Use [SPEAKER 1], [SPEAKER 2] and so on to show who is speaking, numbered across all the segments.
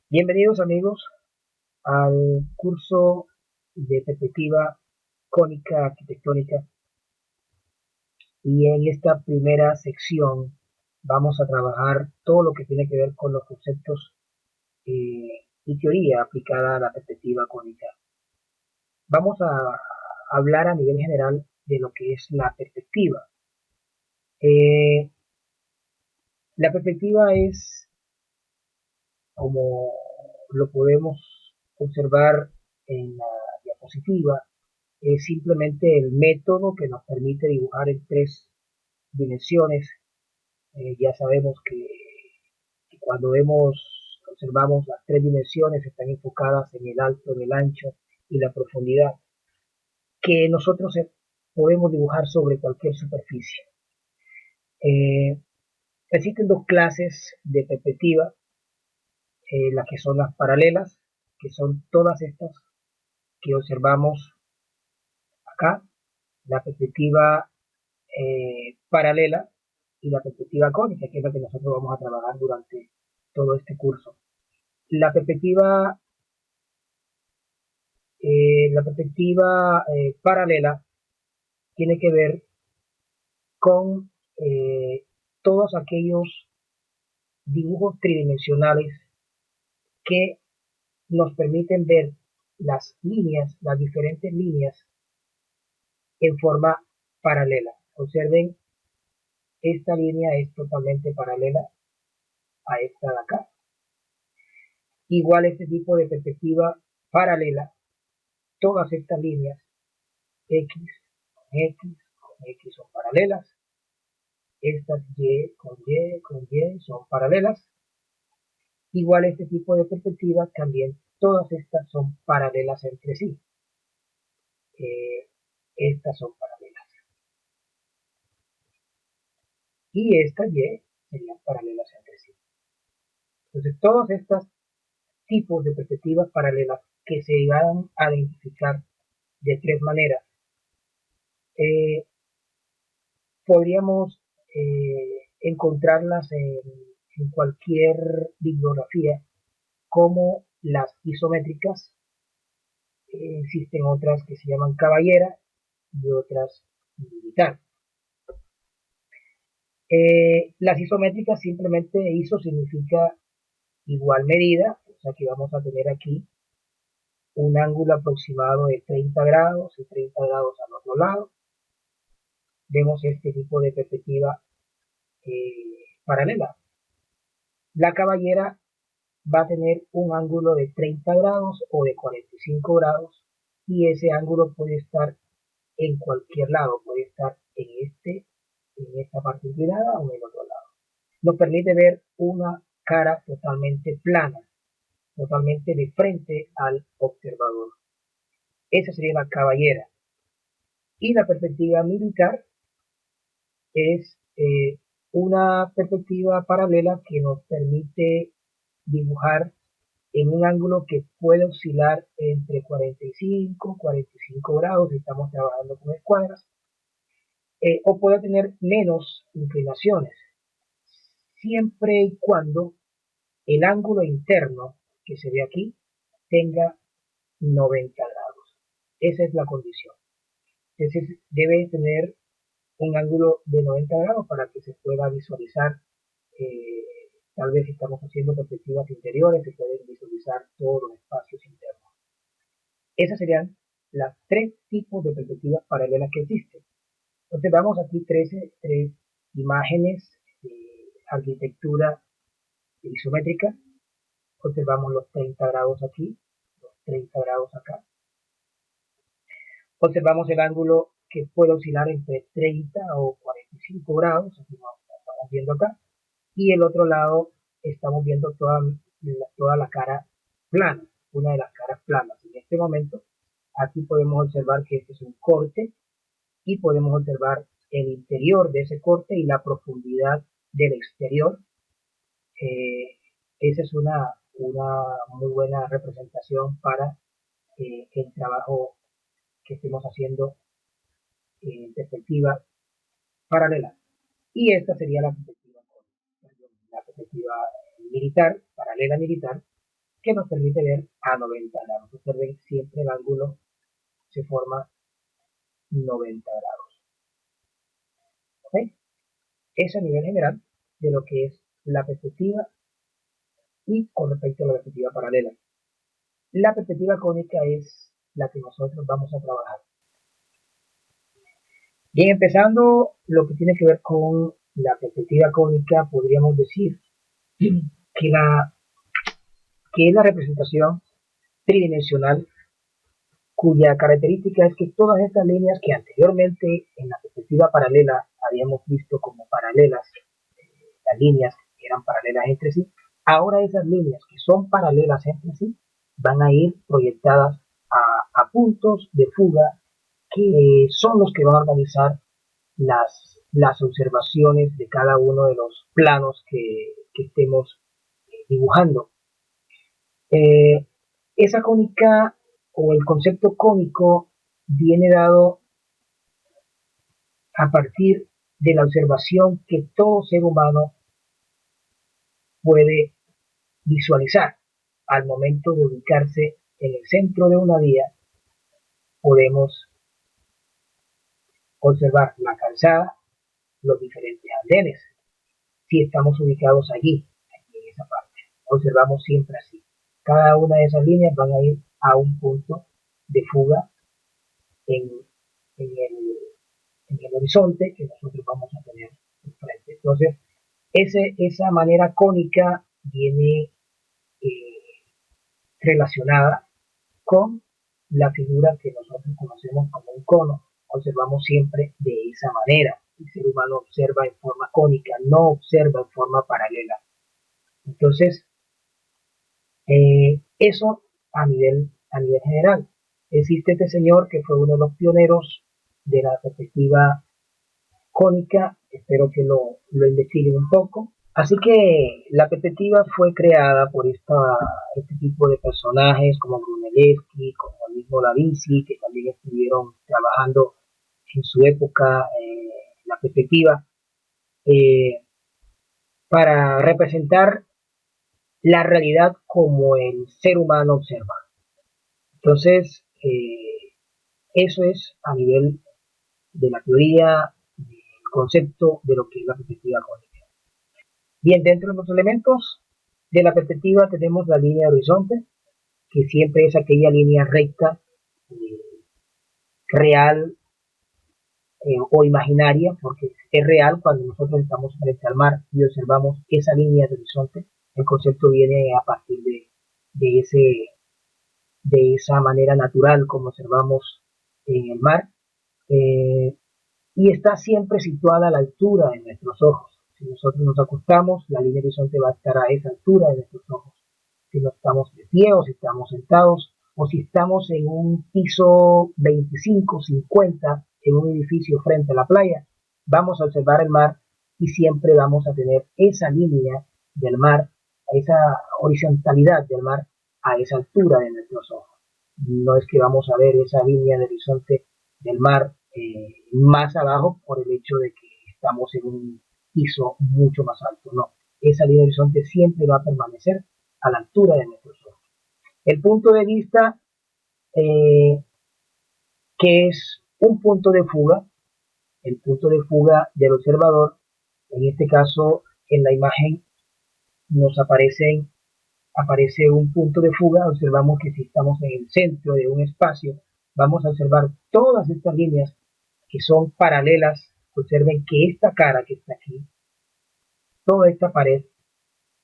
[SPEAKER 1] Bienvenidos amigos al curso de perspectiva cónica arquitectónica, y en esta primera sección vamos a trabajar todo lo que tiene que ver con los conceptos y teoría aplicada a la perspectiva cónica. Vamos a hablar a nivel general de lo que es la perspectiva. Eh, la perspectiva es, como lo podemos observar en la diapositiva, es simplemente el método que nos permite dibujar en tres dimensiones. Ya sabemos que cuando observamos las tres dimensiones están enfocadas en el alto, en el ancho y la profundidad, que nosotros podemos dibujar sobre cualquier superficie. Eh, Existen dos clases de perspectiva, las que son las paralelas, que son todas estas que observamos acá, la perspectiva paralela y la perspectiva cónica, que es la que nosotros vamos a trabajar durante todo este curso. La perspectiva, paralela tiene que ver con todos aquellos dibujos tridimensionales que nos permiten ver las diferentes líneas en forma paralela. Observen, esta línea es totalmente paralela a esta de acá. Igual este tipo de perspectiva paralela, todas estas líneas X con X son paralelas, estas Y son paralelas. Igual este tipo de perspectivas también, todas estas son paralelas entre sí. Estas son paralelas. Y estas Y serían paralelas entre sí. Entonces, todos estos tipos de perspectivas paralelas que se van a identificar de tres maneras, podríamos encontrarlas en cualquier bibliografía, como las isométricas. Existen otras que se llaman caballera y otras militar. Las isométricas, simplemente ISO significa igual medida, o sea que vamos a tener aquí un ángulo aproximado de 30 grados y 30 grados al otro lado. Vemos este tipo de perspectiva paralela. La caballera va a tener un ángulo de 30 grados o de 45 grados, y ese ángulo puede estar en cualquier lado, puede estar en esta parte inclinada o en el otro lado. Nos permite ver una cara totalmente plana, totalmente de frente al observador. Esa sería la caballera. Y la perspectiva militar es una perspectiva paralela que nos permite dibujar en un ángulo que puede oscilar entre 45 grados si estamos trabajando con escuadras, o puede tener menos inclinaciones, siempre y cuando el ángulo interno que se ve aquí tenga 90 grados. Esa es la condición. Entonces debe tener un ángulo de 90 grados para que se pueda visualizar. eh, Tal vez si estamos haciendo perspectivas interiores, se pueden visualizar todos los espacios internos. Esas serían las tres tipos de perspectivas paralelas que existen. Entonces vamos aquí tres imágenes de arquitectura isométrica. Observamos los 30 grados aquí, los 30 grados acá. Observamos el ángulo que puede oscilar entre 30 o 45 grados, así como estamos viendo acá. Y el otro lado estamos viendo toda la cara plana, una de las caras planas. En este momento, aquí podemos observar que este es un corte, y podemos observar el interior de ese corte y la profundidad del exterior. Eh, Esa es una muy buena representación para el trabajo que estemos haciendo en perspectiva paralela. Y esta sería la perspectiva militar, paralela militar, que nos permite ver a 90 grados. Observen, siempre el ángulo se forma 90 grados. ¿Okay? Eso a nivel general de lo que es la perspectiva y con respecto a la perspectiva paralela. La perspectiva cónica es la que nosotros vamos a trabajar. Bien, empezando lo que tiene que ver con la perspectiva cónica, podríamos decir que es la representación tridimensional cuya característica es que todas estas líneas que anteriormente en la perspectiva paralela habíamos visto como paralelas, las líneas que eran paralelas entre sí, ahora esas líneas que son paralelas entre sí van a ir proyectadas a puntos de fuga que son los que van a organizar las observaciones de cada uno de los planos que estemos dibujando. Esa cónica o el concepto cónico viene dado a partir de la observación que todo ser humano puede visualizar. Al momento de ubicarse en el centro de una vía, podemos observar la calzada, los diferentes andenes, si estamos ubicados allí en esa parte. Observamos siempre así. Cada una de esas líneas van a ir a un punto de fuga en el horizonte que nosotros vamos a tener enfrente. Entonces, esa manera cónica viene relacionada con la figura que nosotros conocemos como un cono. Observamos siempre de esa manera. El ser humano observa en forma cónica, no observa en forma paralela. Entonces, eso a nivel general. Existe este señor que fue uno de los pioneros de la perspectiva cónica, espero que lo investiguen un poco. Así que la perspectiva fue creada por este tipo de personajes como Brunelleschi, como el mismo Da Vinci, que también estuvieron trabajando en su época la perspectiva, para representar la realidad como el ser humano observa. Entonces, eso es a nivel de la teoría, del concepto de lo que es la perspectiva cónica. Bien, dentro de los elementos de la perspectiva tenemos la línea de horizonte, que siempre es aquella línea recta, real o imaginaria, porque es real cuando nosotros estamos frente al mar y observamos esa línea de horizonte. El concepto viene a partir de esa manera natural como observamos en el mar, y está siempre situada a la altura de nuestros ojos. Si nosotros nos acostamos, la línea de horizonte va a estar a esa altura de nuestros ojos. Si no estamos de pie o si estamos sentados o si estamos en un piso 25, 50 en un edificio frente a la playa, vamos a observar el mar y siempre vamos a tener esa línea del mar, esa horizontalidad del mar a esa altura de nuestros ojos. No es que vamos a ver esa línea de horizonte del mar más abajo por el hecho de que estamos en un piso mucho más alto. No, esa línea de horizonte siempre va a permanecer a la altura de nuestros ojos. El punto de vista, que es un punto de fuga, el punto de fuga del observador, en este caso en la imagen nos aparece un punto de fuga. Observamos que si estamos en el centro de un espacio, vamos a observar todas estas líneas que son paralelas. Observen que esta cara que está aquí, toda esta pared,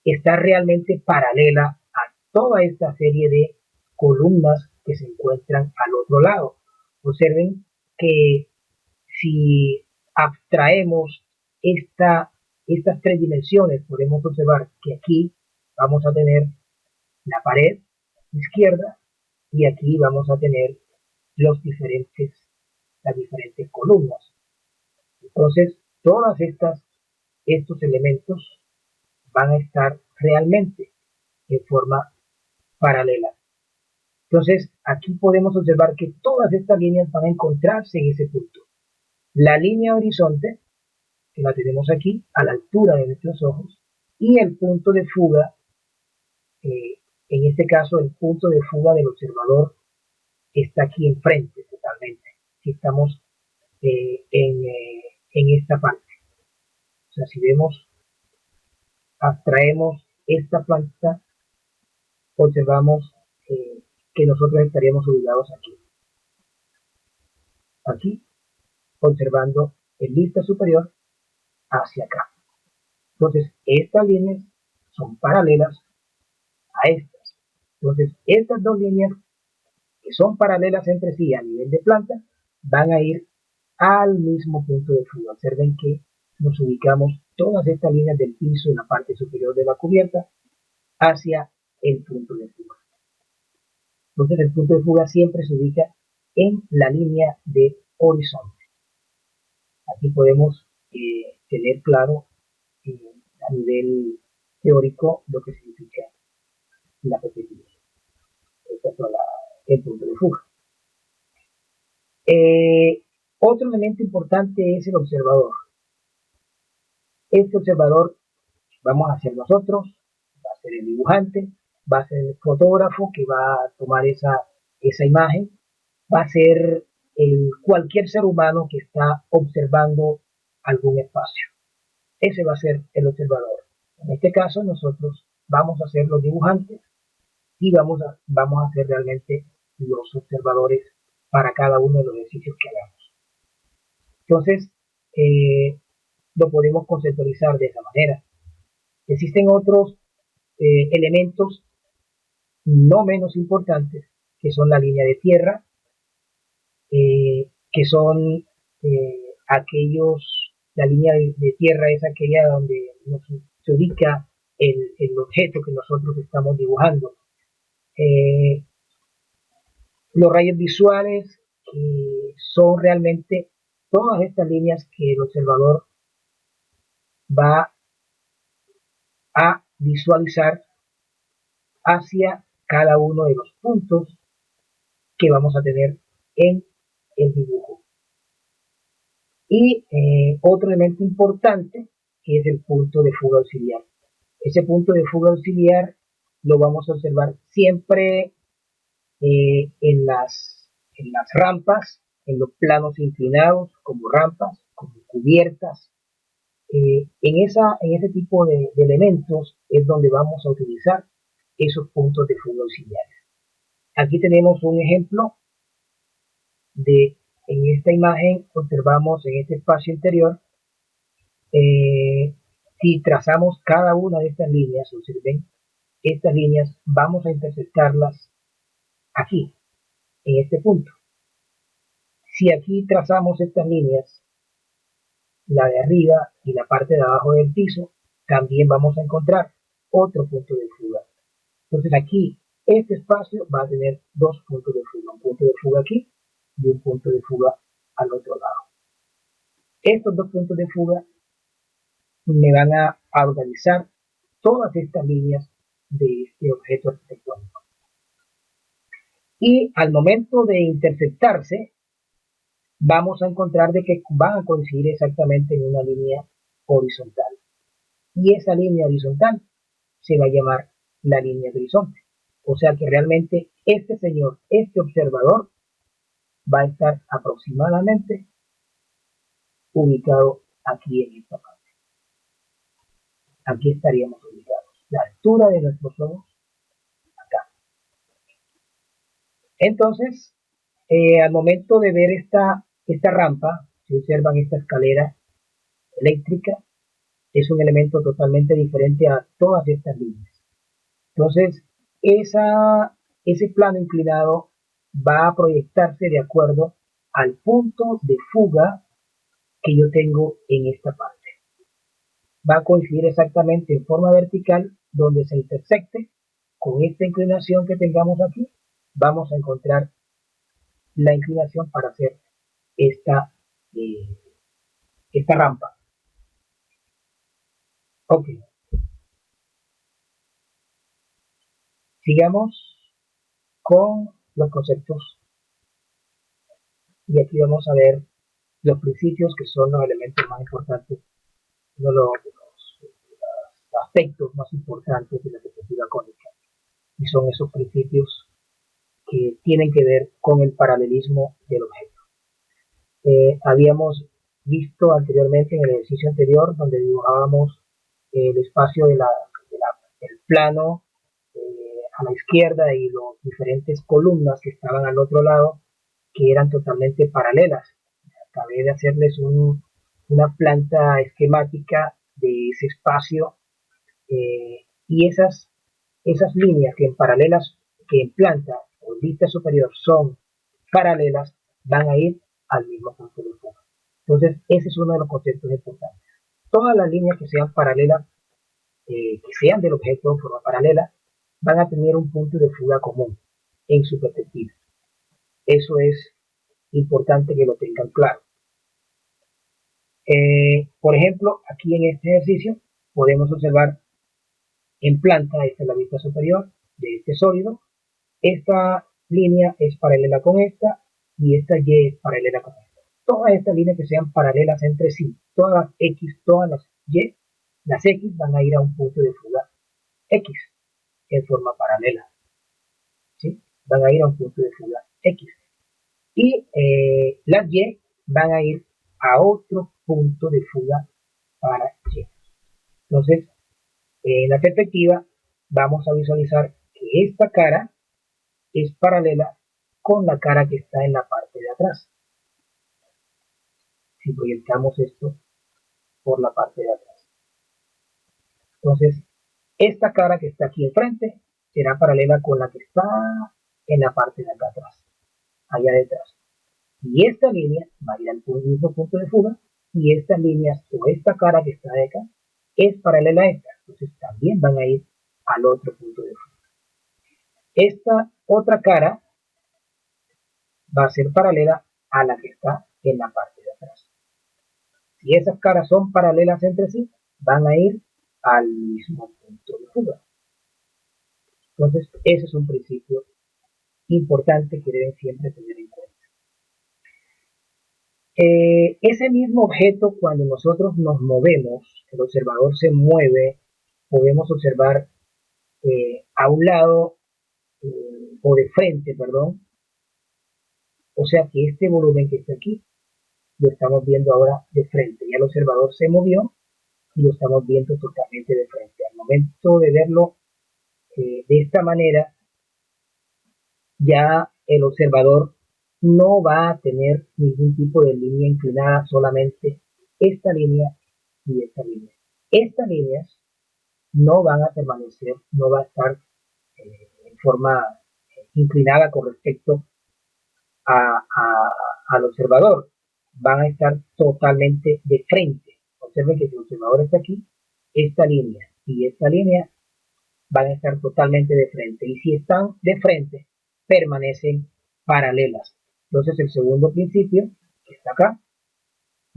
[SPEAKER 1] está realmente paralela a toda esta serie de columnas que se encuentran al otro lado. Observen que si abstraemos estas tres dimensiones, podemos observar que aquí vamos a tener la pared izquierda y aquí vamos a tener las diferentes columnas. Entonces, todas estos elementos van a estar realmente en forma paralela. Entonces, aquí podemos observar que todas estas líneas van a encontrarse en ese punto. La línea horizonte, que la tenemos aquí, a la altura de nuestros ojos, y el punto de fuga, En este caso, el punto de fuga del observador está aquí enfrente totalmente. Si estamos en esta parte. O sea, si vemos, abstraemos esta planta, observamos que nosotros estaríamos ubicados aquí. Aquí, observando en lista superior hacia acá. Entonces, estas líneas son paralelas a estas. Entonces, estas dos líneas que son paralelas entre sí a nivel de planta van a ir al mismo punto de fuga. Observen que nos ubicamos todas estas líneas del piso en la parte superior de la cubierta hacia el punto de fuga. Entonces el punto de fuga siempre se ubica en la línea de horizonte. Aquí podemos tener claro a nivel teórico lo que significa la perspectiva. Este es el punto de fuga. Otro elemento importante es el observador. Este observador vamos a ser nosotros, va a ser el dibujante, va a ser el fotógrafo que va a tomar esa imagen, va a ser cualquier ser humano que está observando algún espacio. Ese va a ser el observador. En este caso nosotros vamos a ser los dibujantes y vamos a ser realmente los observadores para cada uno de los ejercicios que hagamos. Entonces, lo podemos conceptualizar de esa manera. Existen otros elementos no menos importantes, que son la línea de tierra, que son la línea de tierra es aquella donde se ubica el objeto que nosotros estamos dibujando. Los rayos visuales son realmente todas estas líneas que el observador va a visualizar hacia cada uno de los puntos que vamos a tener en el dibujo. Y otro elemento importante que es el punto de fuga auxiliar. Ese punto de fuga auxiliar lo vamos a observar siempre en las rampas, en los planos inclinados, como rampas, como cubiertas. En ese tipo de elementos es donde vamos a utilizar esos puntos de fuga auxiliares. Aquí tenemos un ejemplo en esta imagen observamos en este espacio interior, si trazamos cada una de estas líneas, observen, estas líneas vamos a intersectarlas aquí, en este punto. Si aquí trazamos estas líneas, la de arriba y la parte de abajo del piso, también vamos a encontrar otro punto de fuga. Entonces aquí, este espacio va a tener dos puntos de fuga, un punto de fuga aquí y un punto de fuga al otro lado. Estos dos puntos de fuga me van a organizar todas estas líneas de este objeto arquitectónico. Y al momento de interceptarse, vamos a encontrar de que van a coincidir exactamente en una línea horizontal. Y esa línea horizontal se va a llamar la línea de horizonte. O sea que realmente este señor, este observador, va a estar aproximadamente ubicado aquí en esta parte. Aquí estaríamos ubicados. La altura de nuestros ojos, acá. Entonces, al momento de ver esta rampa, si observan esta escalera eléctrica, es un elemento totalmente diferente a todas estas líneas. Entonces, ese plano inclinado va a proyectarse de acuerdo al punto de fuga que yo tengo en esta parte. Va a coincidir exactamente en forma vertical, donde se intersecte con esta inclinación que tengamos aquí, vamos a encontrar la inclinación para hacer esta rampa. Ok. Sigamos con los conceptos. Y aquí vamos a ver los principios que son los elementos más importantes, los aspectos más importantes de la perspectiva cónica. y son esos principios que tienen que ver con el paralelismo del objeto. Habíamos visto anteriormente en el ejercicio anterior donde dibujábamos el espacio del plano a la izquierda y las diferentes columnas que estaban al otro lado que eran totalmente paralelas. Acabé de hacerles una planta esquemática de ese espacio y esas líneas que en planta o vista superior son paralelas van a ir al mismo punto de fuga. Entonces ese es uno de los conceptos importantes. Todas las líneas que sean paralelas, que sean del objeto de forma paralela, van a tener un punto de fuga común en su perspectiva. Eso es importante que lo tengan claro. Por ejemplo, aquí en este ejercicio podemos observar en planta, esta es la vista superior de este sólido, esta línea es paralela con esta y esta Y es paralela con esta. Todas estas líneas que sean paralelas entre sí, todas las X, todas las Y, las X van a ir a un punto de fuga X en forma paralela. ¿Sí? Van a ir a un punto de fuga X. Y las Y van a ir a otro punto de fuga para Y. Entonces, en la perspectiva, vamos a visualizar que esta cara es paralela con la cara que está en la parte de atrás. Si proyectamos esto por la parte de atrás. Entonces, esta cara que está aquí enfrente será paralela con la que está en la parte de acá atrás, allá detrás. Y esta línea va a ir al mismo punto de fuga y estas líneas o esta cara que está de acá es paralela a esta. Entonces también van a ir al otro punto de fuga. Esta otra cara va a ser paralela a la que está en la parte de atrás. Si esas caras son paralelas entre sí, van a ir al mismo punto de fuga. Entonces, ese es un principio importante que deben siempre tener en cuenta. Ese mismo objeto, cuando nosotros nos movemos, el observador se mueve, podemos observar a un lado o de frente, perdón. O sea que este volumen que está aquí lo estamos viendo ahora de frente. Ya el observador se movió y lo estamos viendo totalmente de frente. Al momento de verlo de esta manera, ya el observador no va a tener ningún tipo de línea inclinada, solamente esta línea y esta línea. Estas líneas no van a permanecer, no va a estar en forma inclinada con respecto al observador, van a estar totalmente de frente. Observen que si el observador está aquí, esta línea y esta línea van a estar totalmente de frente. Y si están de frente, permanecen paralelas. Entonces el segundo principio, que está acá,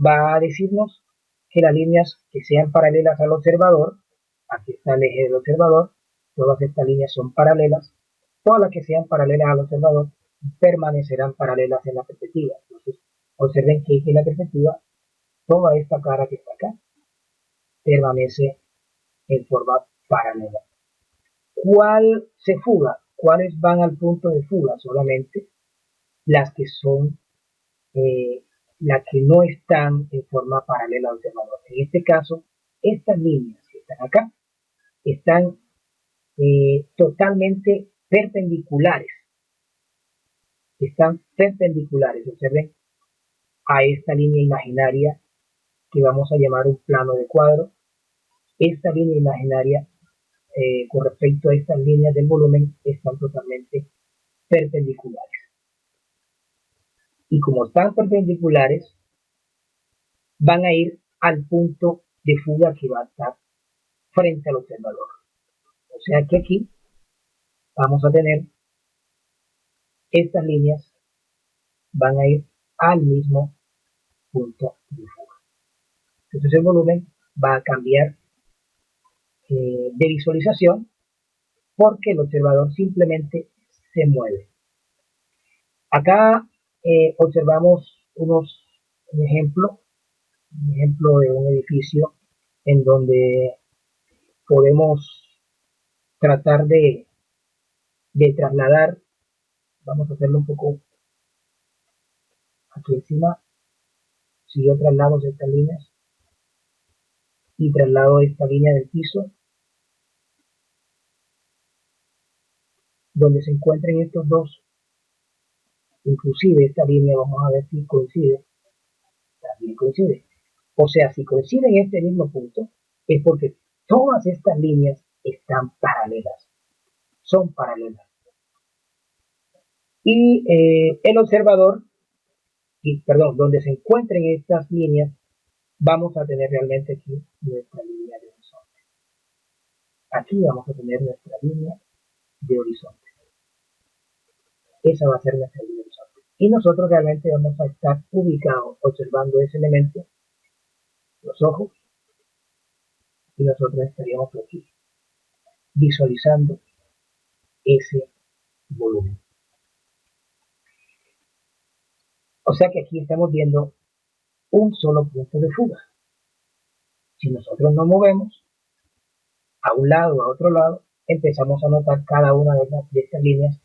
[SPEAKER 1] va a decirnos que las líneas que sean paralelas al observador, aquí está el eje del observador, todas estas líneas son paralelas, todas las que sean paralelas al observador permanecerán paralelas en la perspectiva. Entonces, observen que en la perspectiva, toda esta cara que está acá permanece en forma paralela. ¿Cuál se fuga? ¿Cuáles van al punto de fuga? Solamente las que son, las que no están en forma paralela al observador. En este caso, estas líneas que están acá están totalmente perpendiculares. Están perpendiculares, observen, a esta línea imaginaria que vamos a llamar un plano de cuadro. Esta línea imaginaria con respecto a estas líneas del volumen están totalmente perpendiculares. Y como están perpendiculares, van a ir al punto de fuga que va a estar frente al observador. O sea que aquí vamos a tener estas líneas van a ir al mismo punto de fuga. Entonces el volumen va a cambiar de visualización porque el observador simplemente se mueve. Acá observamos un ejemplo de un edificio en donde podemos tratar de de trasladar, vamos a hacerlo un poco aquí encima, si yo traslado estas líneas y traslado esta línea del piso, donde se encuentren estos dos, inclusive esta línea, vamos a ver si coincide, también coincide. O sea, si coincide en este mismo punto, es porque todas estas líneas están paralelas, son paralelas. Y el observador, donde se encuentren estas líneas, vamos a tener realmente aquí nuestra línea de horizonte. Aquí vamos a tener nuestra línea de horizonte. Esa va a ser nuestra línea de horizonte. Y nosotros realmente vamos a estar ubicados observando ese elemento, los ojos, y nosotros estaríamos aquí visualizando ese volumen. O sea que aquí estamos viendo un solo punto de fuga. Si nosotros nos movemos a un lado o a otro lado, empezamos a notar cada una de estas líneas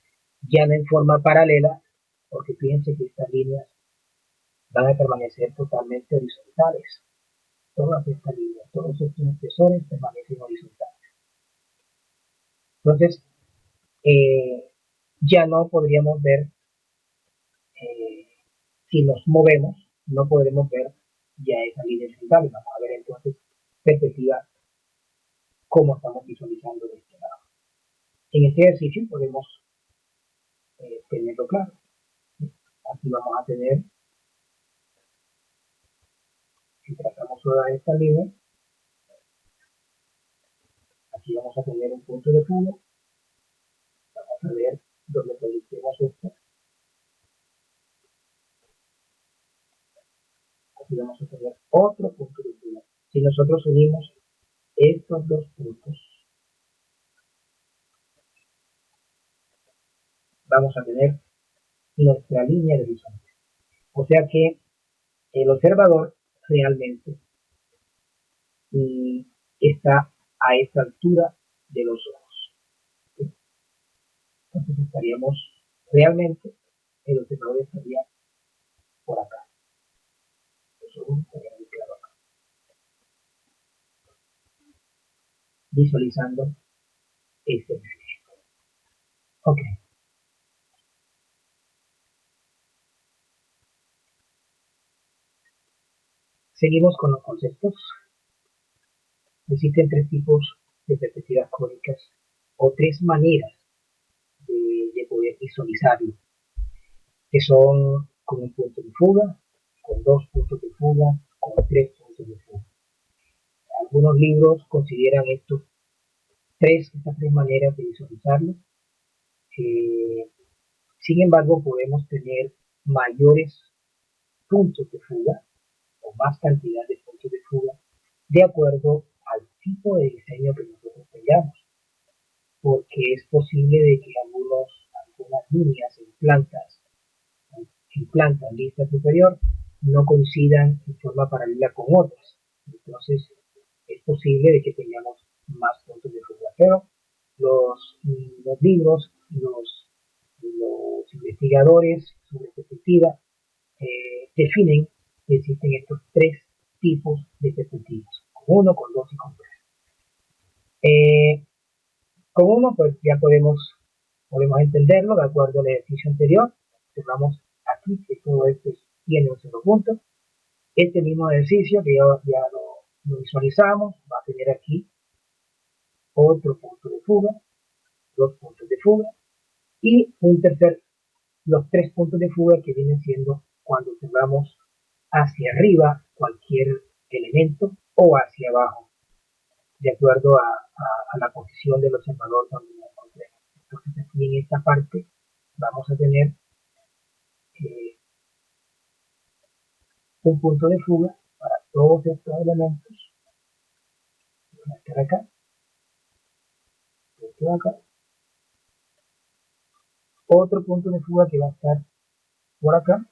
[SPEAKER 1] ya no en forma paralela, porque fíjense que estas líneas van a permanecer totalmente horizontales. Todas estas líneas, todos estos espesores permanecen horizontales. Entonces, ya no podríamos ver, si nos movemos, no podremos ver ya esa línea horizontal. Vamos a ver entonces perspectiva cómo estamos visualizando de este lado. En este ejercicio podemos tenerlo claro. Aquí vamos a tener, si trazamos toda esta línea, aquí vamos a tener un punto de fuga. Vamos a ver dónde proyectemos esto. Aquí vamos a tener otro punto de fuga. Si nosotros unimos estos dos puntos, vamos a tener nuestra línea de horizonte. O sea que el observador realmente está a esta altura de los ojos. ¿Sí? Entonces estaríamos realmente, el observador estaría por acá. Eso estaría muy claro acá. Visualizando este ejercicio. Ok. Seguimos con los conceptos. Existen tres tipos de perspectivas cónicas o tres maneras de poder visualizarlo, que son con un punto de fuga, con dos puntos de fuga, con tres puntos de fuga. Algunos libros consideran estas tres maneras de visualizarlo. Sin embargo, podemos tener mayores puntos de fuga o más cantidad de puntos de fuga de acuerdo al tipo de diseño que nosotros tengamos, porque es posible de que algunas líneas en plantas lista superior no coincidan en forma paralela con otras. Entonces, es posible de que tengamos más puntos de fuga, pero los libros, los investigadores sobre perspectiva definen que existen estos tres tipos de perspectivas, con uno, con dos y con tres. Con uno, pues ya podemos entenderlo de acuerdo al ejercicio anterior. Observamos aquí que todo esto tiene un solo punto. Este mismo ejercicio que ya lo visualizamos va a tener aquí otro punto de fuga, dos puntos de fuga y los tres puntos de fuga que vienen siendo cuando observamos hacia arriba cualquier elemento o hacia abajo, de acuerdo a la posición del observador donde nos encontremos. Entonces aquí en esta parte vamos a tener un punto de fuga para todos estos elementos. Van a estar acá, acá. Otro punto de fuga que va a estar por acá,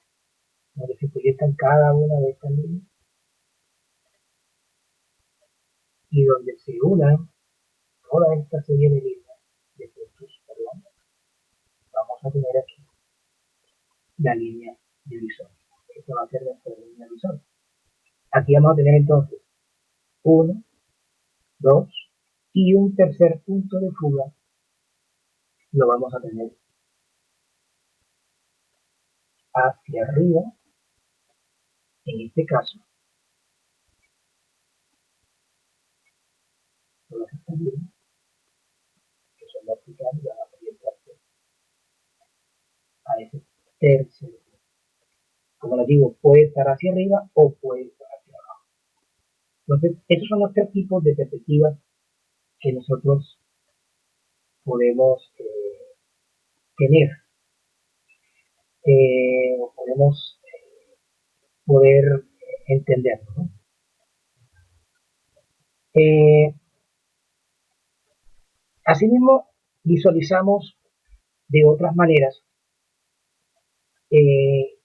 [SPEAKER 1] donde se proyectan cada una de estas líneas y donde se unan toda esta serie de líneas, de puntos, perdón, a tener aquí la línea de horizonte. Esta va a ser nuestra línea de horizonte. Aquí vamos a tener entonces 1, 2 y un tercer punto de fuga lo vamos a tener hacia arriba, en este caso, todas estas líneas que son verticales van a proyectarse a ese tercer punto. Como les digo, puede estar hacia arriba o puede estar hacia abajo. Entonces, esos son los tres tipos de perspectivas que nosotros podemos tener, o podemos poder entenderlo, ¿no? Asimismo, visualizamos de otras maneras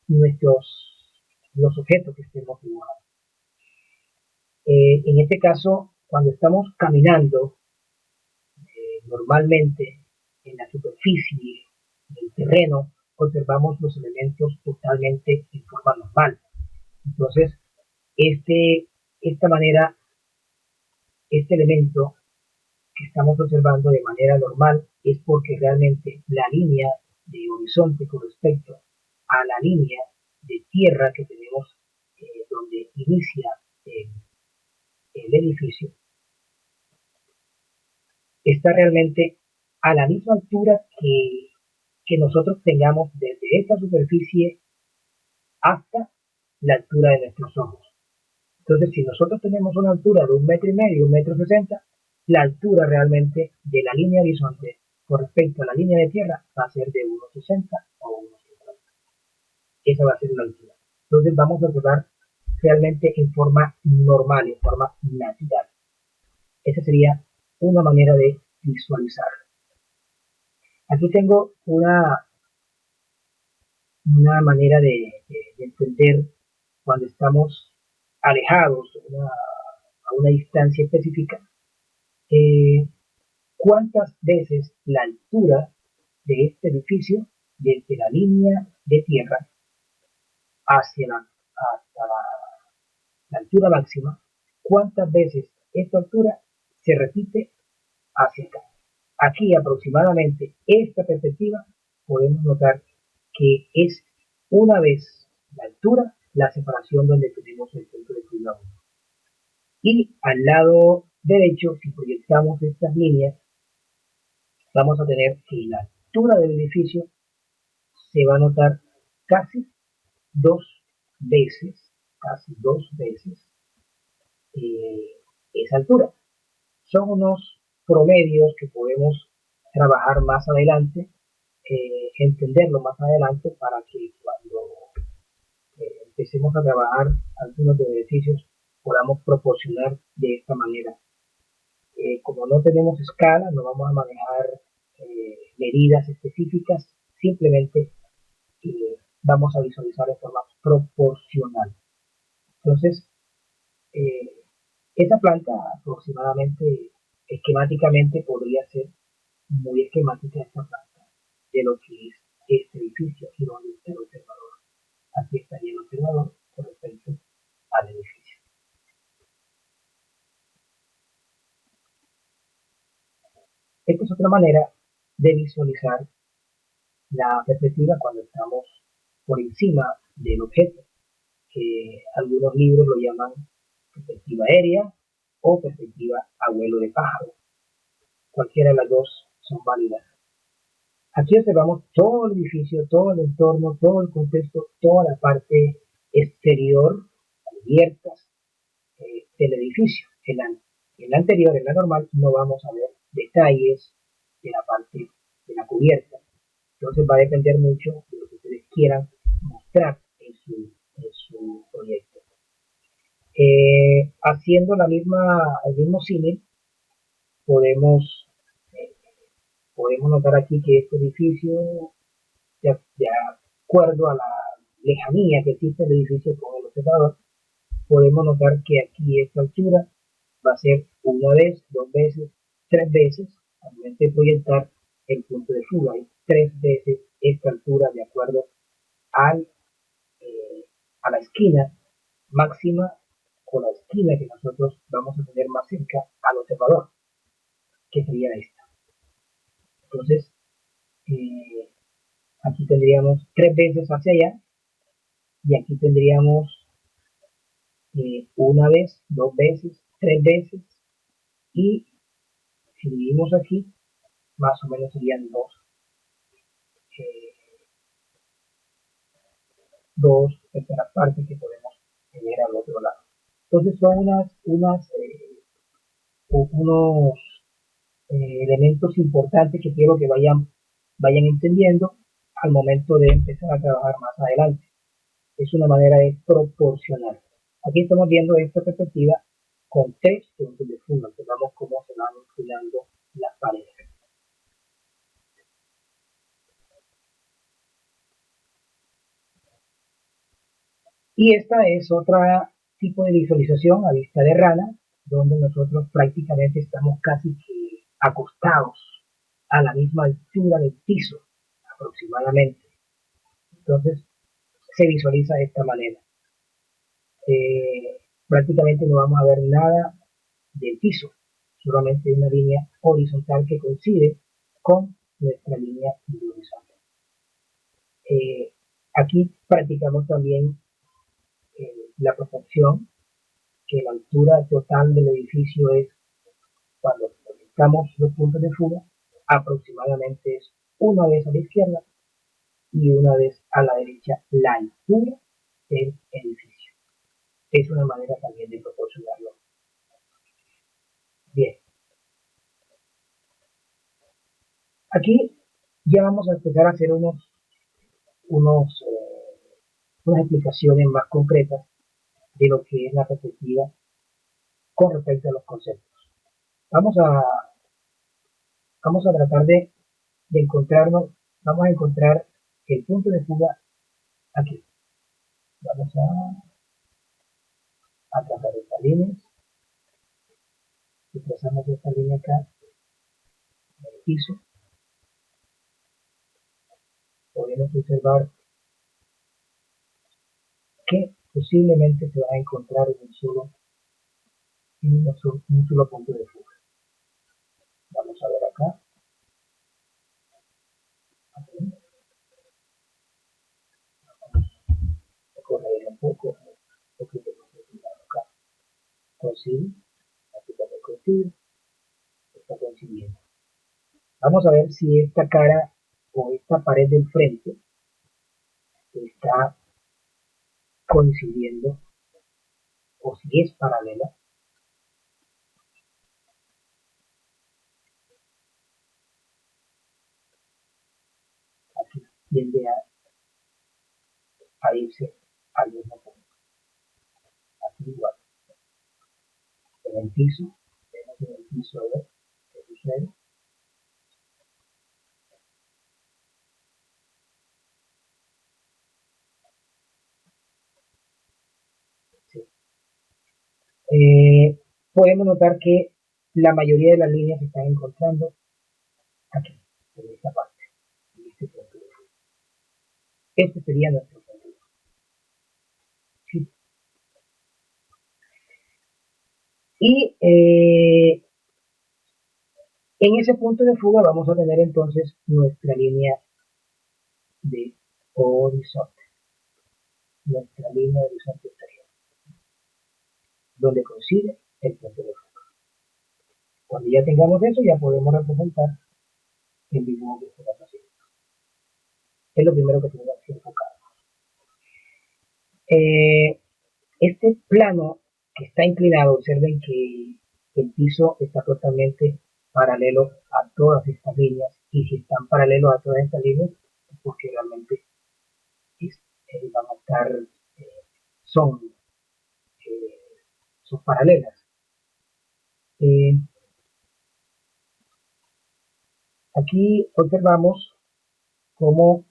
[SPEAKER 1] los objetos que estemos dibujando. En este caso, cuando estamos caminando normalmente en la superficie del terreno, observamos los elementos totalmente en forma normal. Entonces, esta manera, este elemento que estamos observando de manera normal es porque realmente la línea de horizonte con respecto a la línea de tierra que tenemos donde inicia el edificio está realmente a la misma altura que nosotros tengamos desde esta superficie hasta la altura de nuestros ojos. Entonces, si nosotros tenemos una altura de 1,5 m, 1,60 m, la altura realmente de la línea de horizonte con respecto a la línea de tierra va a ser de 1,60 o 1,50. Esa va a ser la altura. Entonces vamos a observar realmente en forma normal, en forma natural. Esa sería una manera de visualizar. Aquí tengo una manera de entender cuando estamos alejados a una distancia específica, cuántas veces la altura de este edificio desde la línea de tierra hasta la altura máxima, cuántas veces esta altura se repite hacia acá. Aquí aproximadamente esta perspectiva podemos notar que es una vez la altura, la separación donde tenemos el centro de fuga 1. Y al lado derecho, si proyectamos estas líneas, vamos a tener que la altura del edificio se va a notar casi dos veces esa altura. Son unos promedios que podemos trabajar más adelante, entenderlo más adelante para que cuando empecemos a trabajar algunos de los edificios podamos proporcionar de esta manera. Como no tenemos escala, no vamos a manejar medidas específicas, simplemente vamos a visualizar de forma proporcional. Entonces, esta planta aproximadamente, esquemáticamente, podría ser muy esquemática esta planta de lo que es este edificio y donde está el observador. Aquí estaría el observador con respecto al edificio. Esta es otra manera de visualizar la perspectiva cuando estamos por encima del objeto, que algunos libros lo llaman perspectiva aérea o perspectiva a vuelo de pájaro. Cualquiera de las dos son válidas. Aquí observamos todo el edificio, todo el entorno, todo el contexto, toda la parte exterior, abiertas del edificio. En la anterior, en la normal, no vamos a ver detalles de la parte de la cubierta. Entonces va a depender mucho de lo que ustedes quieran mostrar en su proyecto. Haciendo el mismo símil, podemos notar aquí que este edificio, de acuerdo a la lejanía que existe el edificio con el observador, podemos notar que aquí esta altura va a ser una vez, dos veces, tres veces, al momento de proyectar el punto de fuga, y tres veces esta altura de acuerdo al, a la esquina máxima o la esquina que nosotros vamos a tener más cerca al observador, que sería esta. Entonces, aquí tendríamos 3 veces hacia allá y aquí tendríamos una vez, 2 veces, 3 veces, y si dividimos aquí, más o menos serían dos terceras partes que podemos tener al otro lado. Entonces son unos elementos importantes que quiero que vayan entendiendo al momento de empezar a trabajar más adelante. Es una manera de proporcionar. Aquí estamos viendo esta perspectiva con 3 puntos de fuga. Veamos cómo se van inclinando las paredes. Y esta es otra tipo de visualización a vista de rana, donde nosotros prácticamente estamos casi que acostados a la misma altura del piso, aproximadamente. Entonces, se visualiza de esta manera. Prácticamente no vamos a ver nada del piso, solamente una línea horizontal que coincide con nuestra línea de horizonte. Aquí practicamos también la proporción, que la altura total del edificio es, cuando conectamos los puntos de fuga, aproximadamente es una vez a la izquierda y una vez a la derecha la altura del edificio. Es una manera también de proporcionarlo. Bien, aquí ya vamos a empezar a hacer unas explicaciones más concretas de lo que es la perspectiva con respecto a los conceptos. Vamos a, vamos a tratar de encontrarnos, vamos a encontrar el punto de fuga aquí. Vamos a trazar estas líneas. Si trazamos esta línea acá en el piso, podemos observar que posiblemente se va a encontrar en un solo punto de fuga. Vamos a ver acá. Aquí. Vamos a correr un poquito más retirado acá. Coincide, aquí también coincide, está coincidiendo. Vamos a ver si esta cara o esta pared del frente está coincidiendo o si es paralela. Aquí tiende a irse al mismo punto. Aquí igual. En el piso, vemos en el piso a ver qué sucede. Sí. Podemos notar que la mayoría de las líneas se están encontrando aquí, en esta parte, en este punto. Este sería nuestro punto. Sí. Y en ese punto de fuga vamos a tener entonces nuestra línea de horizonte, nuestra línea de horizonte exterior, donde coincide el punto de fuga. Cuando ya tengamos eso, ya podemos representar el dibujo que estamos haciendo. Es lo primero que tenemos que enfocar. Este plano que está inclinado, observen que el piso está totalmente paralelo a todas estas líneas, y si están paralelos a todas estas líneas es porque realmente van a estar, son, son paralelas. Aquí observamos cómo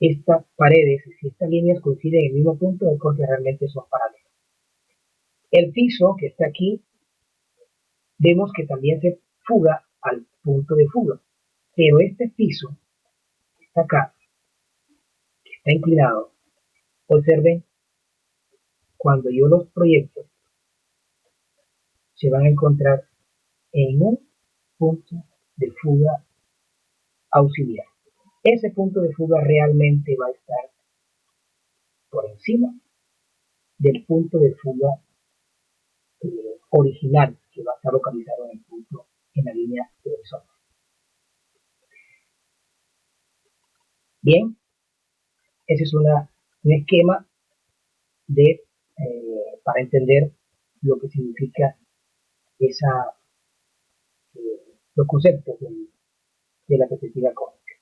[SPEAKER 1] estas paredes, si estas líneas coinciden en el mismo punto, es porque realmente son paralelas. El piso que está aquí, vemos que también se fuga al punto de fuga, pero este piso está acá, que está inclinado, observen, cuando yo los proyecto, se van a encontrar en un punto de fuga auxiliar. Ese punto de fuga realmente va a estar por encima del punto de fuga original, que va a estar localizado en el punto, en la línea de horizonte. Bien, ese es un esquema para entender lo que significa los conceptos de la perspectiva cósmica.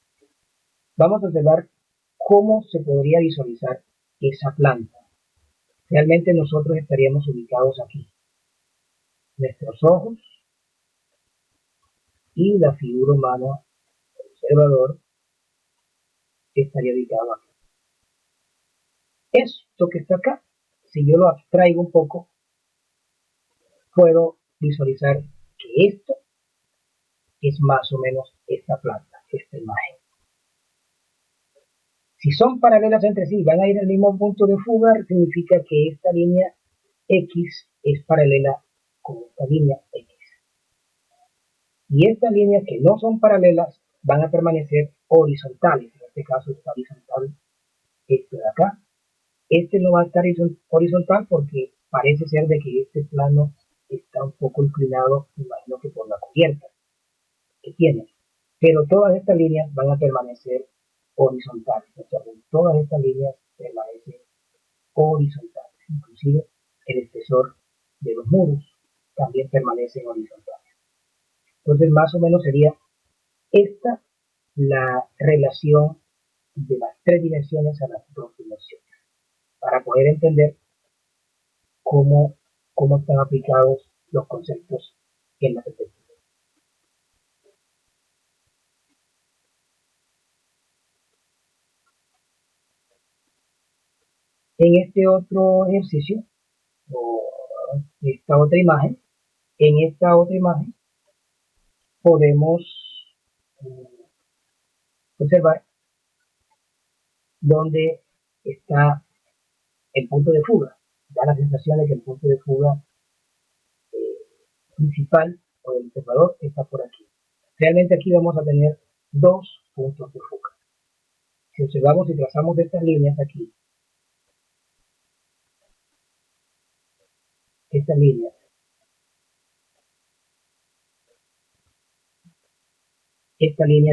[SPEAKER 1] Vamos a observar cómo se podría visualizar esa planta. Realmente nosotros estaríamos ubicados aquí. Nuestros ojos y la figura humana, el observador, estaría ubicado aquí. Esto que está acá, si yo lo abstraigo un poco, puedo visualizar que esto es más o menos esta planta, esta imagen. Si son paralelas entre sí, van a ir al mismo punto de fuga, significa que esta línea X es paralela con esta línea X. Y estas líneas que no son paralelas van a permanecer horizontales. En este caso está horizontal este de acá. Este no va a estar horizontal porque parece ser de que este plano está un poco inclinado, imagino que por la cubierta que tiene. Pero todas estas líneas van a permanecer horizontales. O sea, todas estas líneas permanecen horizontales. Inclusive el espesor de los muros también permanecen horizontales. Entonces, más o menos sería esta la relación de las tres dimensiones a las dos dimensiones, para poder entender cómo están aplicados los conceptos en la perspectiva. En este otro ejercicio, o esta otra imagen, podemos observar dónde está el punto de fuga. Da la sensación de que el punto de fuga principal o del observador está por aquí. Realmente aquí vamos a tener dos puntos de fuga. Si observamos y trazamos estas líneas aquí, esta línea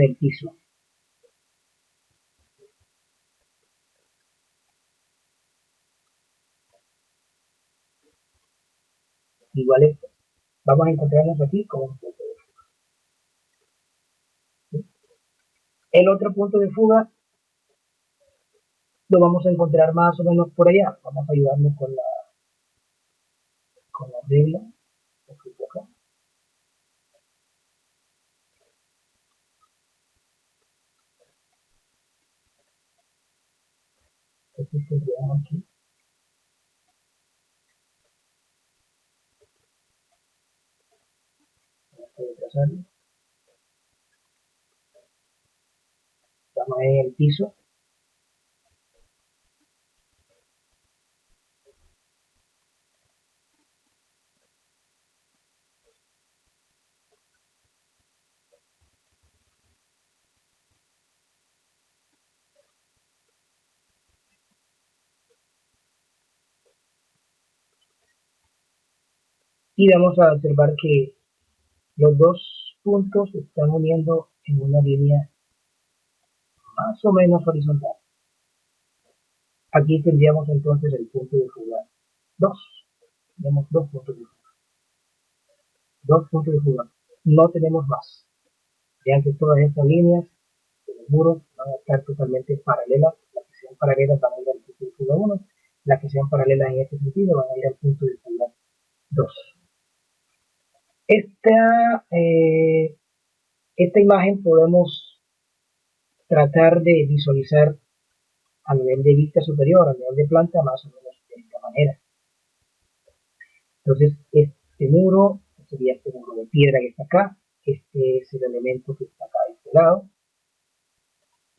[SPEAKER 1] del piso, igual esto, vamos a encontrarnos aquí con un punto de fuga. ¿Sí? El otro punto de fuga lo vamos a encontrar más o menos por allá. Vamos a ayudarnos con la regla. Acá. Entonces tendríamos aquí. Vamos a trazarlo. Estamos en el piso. Y vamos a observar que los dos puntos se están uniendo en una línea más o menos horizontal. Aquí tendríamos entonces el punto de fuga 2. Tenemos dos puntos de fuga. Dos puntos de fuga. No tenemos más. Vean que todas estas líneas de los muros van a estar totalmente paralelas. Las que sean paralelas van a ir al punto de fuga 1. Las que sean paralelas en este sentido van a ir al punto de fuga 2. Esta imagen podemos tratar de visualizar a nivel de vista superior, a nivel de planta, más o menos de esta manera. Entonces, este muro sería este muro de piedra que está acá. Este es el elemento que está acá de este lado.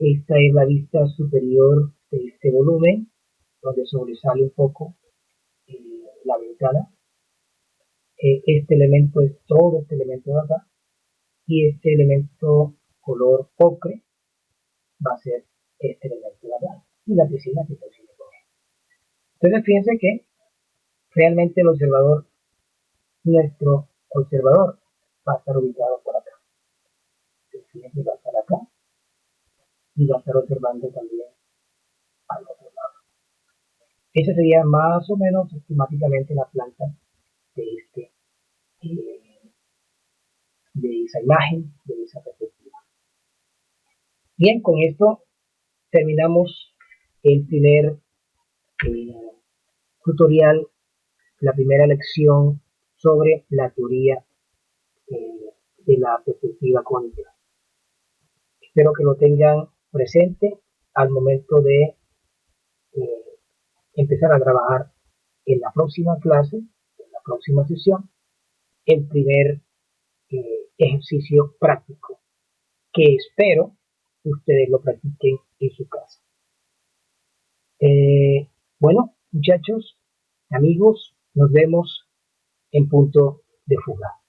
[SPEAKER 1] Esta es la vista superior de este volumen, donde sobresale un poco la ventana. Este elemento es todo este elemento de acá, y este elemento color ocre va a ser este elemento de acá, y la piscina que consigue con él. Entonces fíjense que realmente nuestro observador va a estar ubicado por acá. Fíjense, va a estar acá y va a estar observando también al otro lado. Esa sería más o menos esquemáticamente la planta de de esa imagen, de esa perspectiva. Bien, con esto terminamos el primer tutorial, la primera lección sobre la teoría de la perspectiva cónica. Espero que lo tengan presente al momento de empezar a trabajar en la próxima clase, en la próxima sesión, el primer ejercicio práctico que espero ustedes lo practiquen en su casa. Bueno, muchachos, amigos, nos vemos en punto de fuga.